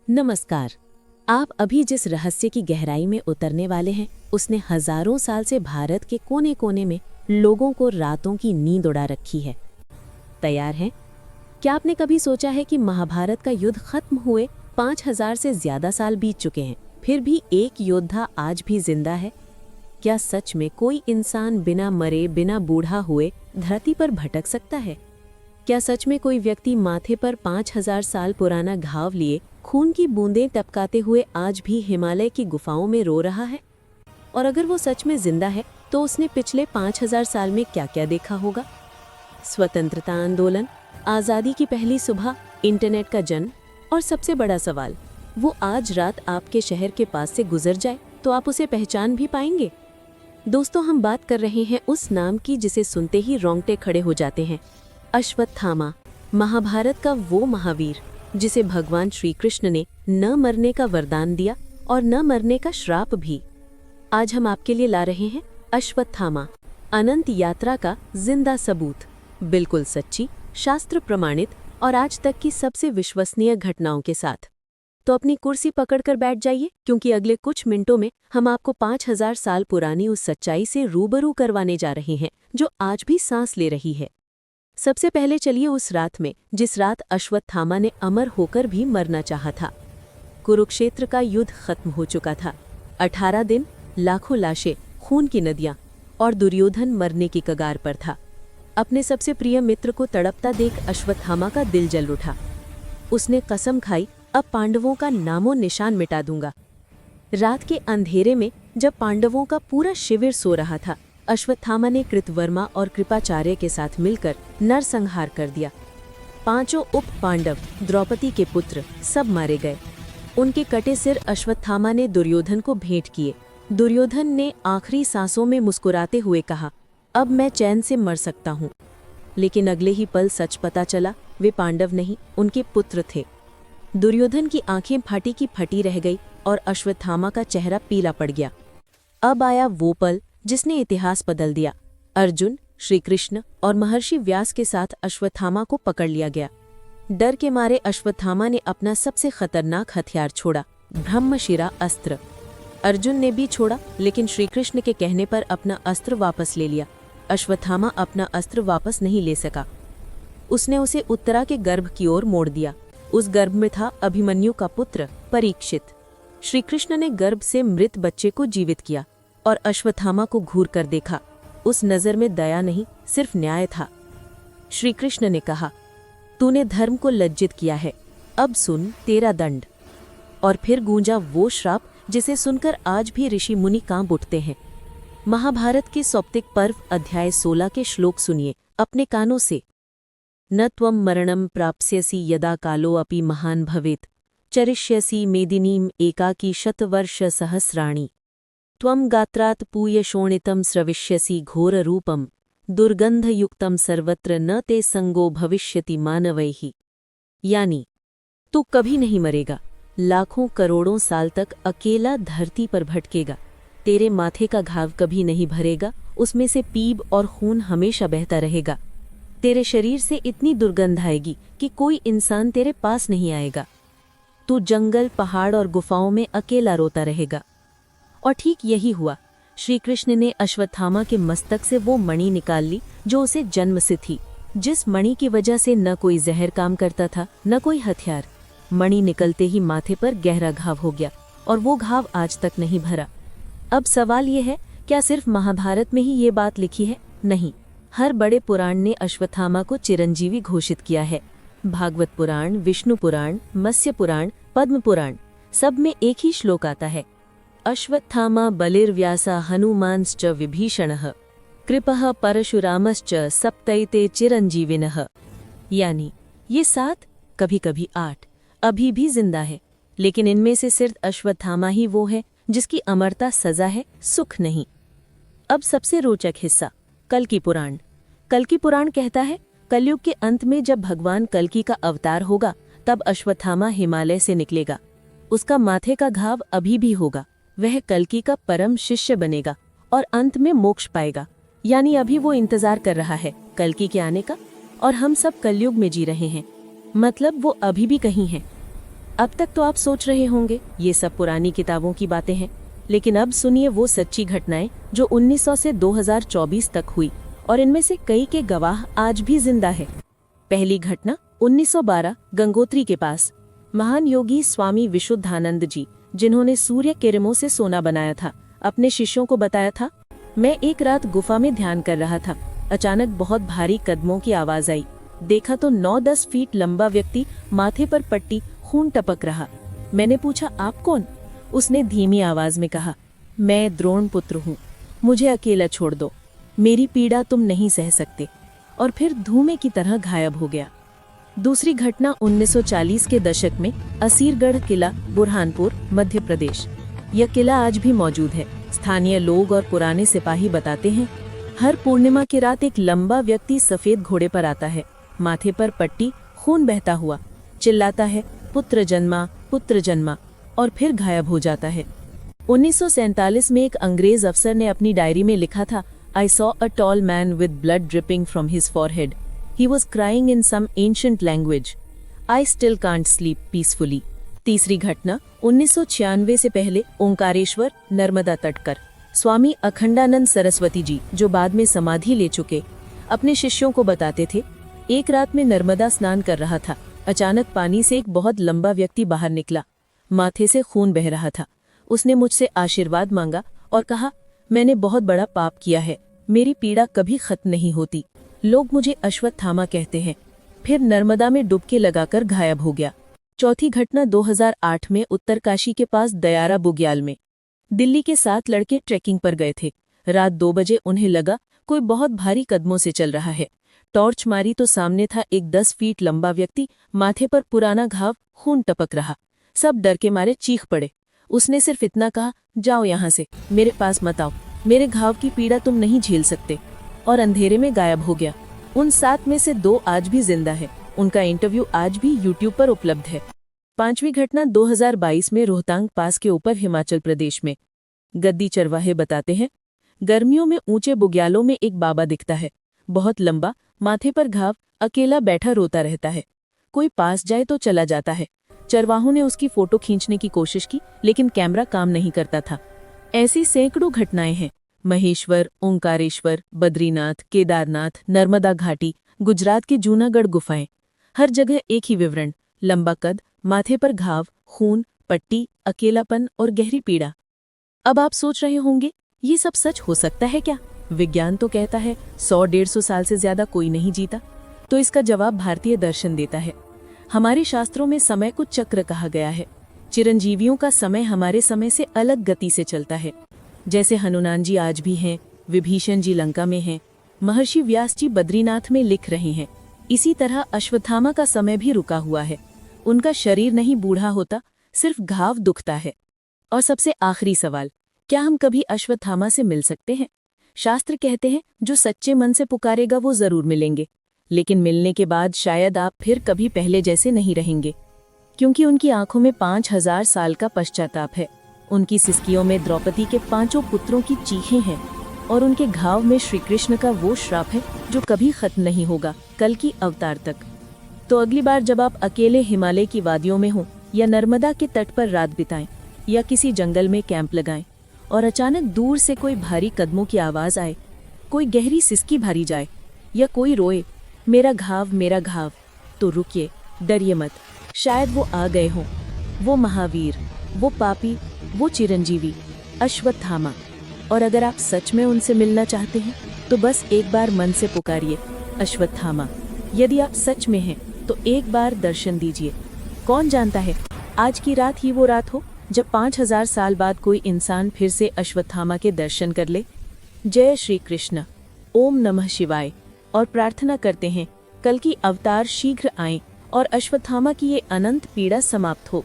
नमस्कार। आप अभी जिस रहस्य की गहराई में उतरने वाले हैं, उसने हजारों साल से भारत के कोने कोने में लोगों को रातों की नींद उड़ा रखी है। तैयार हैं? क्या आपने कभी सोचा है कि महाभारत का युद्ध खत्म हुए 5000 से ज्यादा साल बीत चुके हैं, फिर भी एक योद्धा आज भी जिंदा है? क्या सच में कोई इंसान बिना मरे, बिना बूढ़ा हुए धरती पर भटक सकता है? क्या सच में कोई व्यक्ति माथे पर 5000 साल पुराना घाव लिए खून की बूंदें टपकाते हुए आज भी हिमालय की गुफाओं में रो रहा है? और अगर वो सच में जिंदा है, तो उसने पिछले 5000 साल में क्या क्या देखा होगा? स्वतंत्रता आंदोलन, आज़ादी की पहली सुबह, इंटरनेट का जन्म, और सबसे बड़ा सवाल, वो आज रात आपके शहर के पास से गुजर जाए तो आप उसे पहचान भी पाएंगे? दोस्तों, हम बात कर रहे हैं उस नाम की जिसे सुनते ही रोंगटे खड़े हो जाते हैं। अश्वत्थामा, महाभारत का वो महावीर जिसे भगवान श्री कृष्ण ने न मरने का वरदान दिया और न मरने का श्राप भी। आज हम आपके लिए ला रहे हैं अश्वत्थामा, अनंत यात्रा का जिंदा सबूत, बिल्कुल सच्ची, शास्त्र प्रमाणित और आज तक की सबसे विश्वसनीय घटनाओं के साथ। तो अपनी कुर्सी पकड़कर बैठ जाइए, क्योंकि अगले कुछ मिनटों में हम आपको 5000 साल पुरानी उस सच्चाई से रूबरू करवाने जा रहे हैं जो आज भी सांस ले रही है। सबसे पहले चलिए उस रात में, जिस रात अश्वत्थामा ने अमर होकर भी मरना चाहा था। कुरुक्षेत्र का युद्ध खत्म हो चुका था। 18 दिन, लाखों लाशें, खून की नदियां, और दुर्योधन मरने की कगार पर था। अपने सबसे प्रिय मित्र को तड़पता देख अश्वत्थामा का दिल जल उठा। उसने कसम खाई, अब पांडवों का नामो निशान मिटा दूंगा। रात के अंधेरे में जब पांडवों का पूरा शिविर सो रहा था, अश्वत्थामा ने कृतवर्मा और कृपाचार्य के साथ मिलकर नरसंहार कर दिया। 5 उप पांडव, द्रौपदी के पुत्र, सब मारे गए। उनके कटे सिर अश्वत्थामा ने दुर्योधन को भेंट किए। दुर्योधन ने आखिरी सांसों में मुस्कुराते हुए कहा, अब मैं चैन से मर सकता हूँ। लेकिन अगले ही पल सच पता चला, वे पांडव नहीं, उनके पुत्र थे। दुर्योधन की आंखें फटी की फटी रह गई और अश्वत्थामा का चेहरा पीला पड़ गया। अब आया वो पल जिसने इतिहास बदल दिया। अर्जुन, श्री कृष्ण और महर्षि व्यास के साथ अश्वत्थामा को पकड़ लिया गया। डर के मारे अश्वत्थामा ने अपना सबसे खतरनाक हथियार छोड़ा, ब्रह्मशिरा अस्त्र। अर्जुन ने भी छोड़ा, लेकिन श्री कृष्ण के कहने पर अपना अस्त्र वापस ले लिया। अश्वत्थामा अपना अस्त्र वापस नहीं ले सका। उसने उसे उत्तरा के गर्भ की ओर मोड़ दिया। उस गर्भ में था अभिमन्यु का पुत्र परीक्षित। श्री कृष्ण ने गर्भ से मृत बच्चे को जीवित किया और अश्वत्थामा को घूर कर देखा। उस नजर में दया नहीं, सिर्फ न्याय था। श्री कृष्ण ने कहा, तूने धर्म को लज्जित किया है, अब सुन तेरा दंड। और फिर गूंजा वो श्राप जिसे सुनकर आज भी ऋषि मुनि कांप उठते हैं। महाभारत के सौप्तिक पर्व अध्याय 16 के श्लोक सुनिए अपने कानों से। न त्वं मरणं प्राप्स्यसि यदा कालो अपि महान् भवेत्, चरिष्यसि मेदिनीम् एकाकी शतवर्ष सहस्राणि। त्वं गात्रात् पूयशोणितं स्रविष्यसि घोररूपं, दुर्गंधयुक्तं सर्वत्र न ते संगो भविष्यति मानवैः। यानी, तू कभी नहीं मरेगा, लाखों करोड़ों साल तक अकेला धरती पर भटकेगा। तेरे माथे का घाव कभी नहीं भरेगा, उसमें से पीप और खून हमेशा बहता रहेगा। तेरे शरीर से इतनी दुर्गंध आएगी कि कोई इंसान तेरे पास नहीं आएगा। तू जंगल, पहाड़ और गुफाओं में अकेला रोता रहेगा। और ठीक यही हुआ। श्री कृष्ण ने अश्वत्थामा के मस्तक से वो मणि निकाल ली जो उसे जन्म से थी, जिस मणि की वजह से न कोई जहर काम करता था, न कोई हथियार। मणि निकलते ही माथे पर गहरा घाव हो गया और वो घाव आज तक नहीं भरा। अब सवाल ये है, क्या सिर्फ महाभारत में ही ये बात लिखी है? नहीं, हर बड़े पुराण ने अश्वत्थामा को चिरंजीवी घोषित किया है। भागवत पुराण, विष्णु पुराण, मत्स्य पुराण, पद्म पुराण, सब में एक ही श्लोक आता है, अश्वत्थामा बलिर्व्यासा हनुमांश्च विभीषणः कृपः परशुरामश्च सप्तैते चिरंजीविनः। यानी ये 7, कभी कभी 8 अभी भी जिंदा है, लेकिन इनमें से सिर्फ अश्वत्थामा ही वो है जिसकी अमरता सजा है, सुख नहीं। अब सबसे रोचक हिस्सा, कल्कि पुराण। कल्कि पुराण कहता है, कलयुग के अंत में जब भगवान कल्कि का अवतार होगा, तब अश्वत्थामा हिमालय से निकलेगा। उसका माथे का घाव अभी भी होगा। वह कल्कि का परम शिष्य बनेगा और अंत में मोक्ष पाएगा। यानी अभी वो इंतजार कर रहा है कल्कि के आने का, और हम सब कलयुग में जी रहे हैं, मतलब वो अभी भी कहीं है। अब तक तो आप सोच रहे होंगे ये सब पुरानी किताबों की बातें हैं, लेकिन अब सुनिए वो सच्ची घटनाएं जो 1900 से 2024 तक हुई और इनमें से कई के गवाह आज भी जिंदा है। पहली घटना 1912 गंगोत्री के पास। महान योगी स्वामी विशुद्धानंद जी, जिन्होंने सूर्य किरणों से सोना बनाया था, अपने शिष्यों को बताया था, मैं एक रात गुफा में ध्यान कर रहा था। अचानक बहुत भारी कदमों की आवाज आई। देखा तो 9-10 फीट लंबा व्यक्ति, माथे पर पट्टी, खून टपक रहा। मैंने पूछा, आप कौन? उसने धीमी आवाज में कहा, मैं द्रोण पुत्र हूँ, मुझे अकेला छोड़ दो, मेरी पीड़ा तुम नहीं सह सकते। और फिर धुएं की तरह गायब हो गया। दूसरी घटना 1940 के दशक में असीरगढ़ किला, बुरहानपुर, मध्य प्रदेश। यह किला आज भी मौजूद है। स्थानीय लोग और पुराने सिपाही बताते हैं, हर पूर्णिमा की रात एक लंबा व्यक्ति सफेद घोड़े पर आता है, माथे पर पट्टी, खून बहता हुआ, चिल्लाता है, पुत्र जन्मा, और फिर गायब हो जाता है। 1947 में एक अंग्रेज अफसर ने अपनी डायरी में लिखा था, I saw a tall man with blood dripping from his forehead. He was crying in some ancient language. I still can't sleep peacefully. तीसरी घटना 1996 से पहले ओंकारेश्वर, नर्मदा तट कर। स्वामी अखंडानंद सरस्वती जी, जो बाद में समाधि ले चुके, अपने शिष्यों को बताते थे, एक रात में नर्मदा स्नान कर रहा था, अचानक पानी से एक बहुत लंबा व्यक्ति बाहर निकला, माथे से खून बह रहा था। उसने मुझसे आशीर्वाद मांगा और कहा, मैंने बहुत बड़ा पाप किया है, मेरी पीड़ा कभी खत्म नहीं होती, लोग मुझे अश्वत्थामा कहते हैं। फिर नर्मदा में डुबकी लगाकर गायब हो गया। चौथी घटना 2008 में उत्तरकाशी के पास दयारा बुग्याल में। दिल्ली के 7 लड़के ट्रैकिंग पर गए थे। रात 2 बजे उन्हें लगा कोई बहुत भारी कदमों से चल रहा है। टॉर्च मारी तो सामने था एक 10 फीट लंबा व्यक्ति, माथे पर पुराना घाव, खून टपक रहा। सब डर के मारे चीख पड़े। उसने सिर्फ इतना कहा, जाओ यहाँ से, मेरे पास मत आओ, मेरे घाव की पीड़ा तुम नहीं झेल सकते, और अंधेरे में गायब हो गया। उन 7 में से 2 आज भी जिंदा है। उनका इंटरव्यू आज भी यूट्यूब पर उपलब्ध है। पांचवी घटना 2022 में रोहतांग पास के ऊपर, हिमाचल प्रदेश में। गद्दी चरवाहे बताते हैं, गर्मियों में ऊंचे बुग्यालों में एक बाबा दिखता है, बहुत लंबा, माथे पर घाव, अकेला बैठा रोता रहता है। कोई पास जाए तो चला जाता है। चरवाहों ने उसकी फोटो खींचने की कोशिश की, लेकिन कैमरा काम नहीं करता था। ऐसी सैकड़ों घटनाएं हैं। महेश्वर, ओंकारेश्वर, बद्रीनाथ, केदारनाथ, नर्मदा घाटी, गुजरात की जूनागढ़ गुफाएं, हर जगह एक ही विवरण, लंबा कद, माथे पर घाव, खून, पट्टी, अकेलापन और गहरी पीड़ा। अब आप सोच रहे होंगे, ये सब सच हो सकता है क्या? विज्ञान तो कहता है 100-150 साल से ज्यादा कोई नहीं जीता। तो इसका जवाब भारतीय दर्शन देता है। हमारे शास्त्रों में समय को चक्र कहा गया है। चिरंजीवियों का समय हमारे समय से अलग गति से चलता है। जैसे हनुमान जी आज भी हैं, विभीषण जी लंका में हैं, महर्षि व्यास जी बद्रीनाथ में लिख रहे हैं। इसी तरह अश्वत्थामा का समय भी रुका हुआ है। उनका शरीर नहीं बूढ़ा होता, सिर्फ घाव दुखता है। और सबसे आखिरी सवाल, क्या हम कभी अश्वत्थामा से मिल सकते हैं? शास्त्र कहते हैं, जो सच्चे मन से पुकारेगा वो जरूर मिलेंगे, लेकिन मिलने के बाद शायद आप फिर कभी पहले जैसे नहीं रहेंगे, क्योंकि उनकी आंखों में 5000 साल का पश्चाताप है। उनकी सिसकियों में द्रौपदी के 5 पुत्रों की चीखें हैं, और उनके घाव में श्री कृष्ण का वो श्राप है जो कभी खत्म नहीं होगा, कल की अवतार तक। तो अगली बार जब आप अकेले हिमालय की वादियों में हों, या नर्मदा के तट पर रात बिताएं, या किसी जंगल में कैंप लगाएं, और अचानक दूर से कोई भारी कदमों की आवाज आए, कोई गहरी सिसकी भरी जाए, या कोई रोए, मेरा घाव, तो रुकिए, डरिए मत, शायद वो आ गए हों, वो महावीर, वो पापी, वो चिरंजीवी, अश्वत्थामा। और अगर आप सच में उनसे मिलना चाहते हैं, तो बस एक बार मन से पुकारिए, अश्वत्थामा। यदि आप सच में हैं, तो एक बार दर्शन दीजिए। कौन जानता है, आज की रात ही वो रात हो जब 5000 साल बाद कोई इंसान फिर से अश्वत्थामा के दर्शन कर ले। जय श्री कृष्ण, ओम नमः शिवाय। और प्रार्थना करते हैं, कल की अवतार शीघ्र आएं और अश्वत्थामा की ये अनंत पीड़ा समाप्त हो।